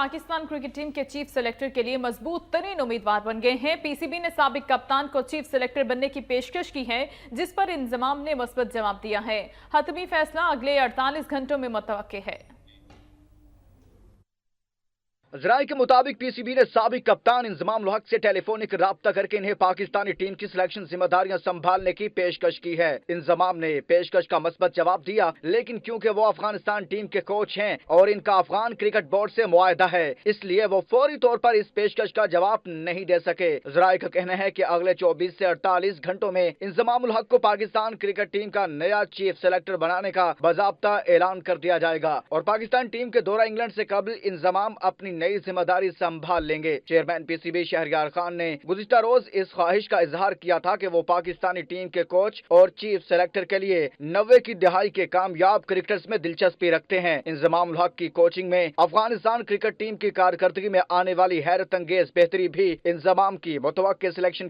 Pakistan cricket team के chief selector के लिए मजबूत तरीन उम्मीदवार बन गए हैं। पीसीबी ने साबिक कप्तान को चीफ सेलेक्टर बनने की पेशकश की है, जिस पर इंजमाम ने मुस्बत जवाब दिया है। हतमी फैसला अगले 48 घंटों में मुतवक्किल है। ज़राए के मुताबिक पीसीबी ने साबिक कप्तान इंजमाम उल हक से टेलीफोनिक राब्ता करके इन्हें पाकिस्तानी टीम की सिलेक्शन जिम्मेदारियां संभालने की पेशकश की है। इंजमाम ने पेशकश का मस्बत जवाब दिया, लेकिन क्योंकि वो अफगानिस्तान टीम के कोच हैं और इनका अफगान क्रिकेट बोर्ड से मुआहदा है, इसलिए वो फौरी तौर पर इस पेशकश का जवाब नहीं दे सके। ज़राए का कहना है कि अगले 24 से 48 घंटों में इंजमाम उल हक को पाकिस्तान क्रिकेट टीम का नया चीफ सेलेक्टर बनाने का बाज़ाब्ता ऐलान कर दिया जाएगा और पाकिस्तान टीम के दौरा इंग्लैंड से कबल इंजमाम अपनी नई जिम्मेदारी संभाल लेंगे। चेयरमैन पीसीबी शहरयार खान ने गुज़िश्ता रोज इस ख्वाहिश का इजहार किया था कि वो पाकिस्तानी टीम के कोच और चीफ सेलेक्टर के लिए 90 की दहाई के कामयाब क्रिकेटर्स में दिलचस्पी रखते हैं। इंजमाम उल हक की कोचिंग में अफगानिस्तान क्रिकेट टीम की कारकर्दगी में आने वाली हैरत अंगेज बेहतरी भी इंजमाम की मुतवक्किल सिलेक्शन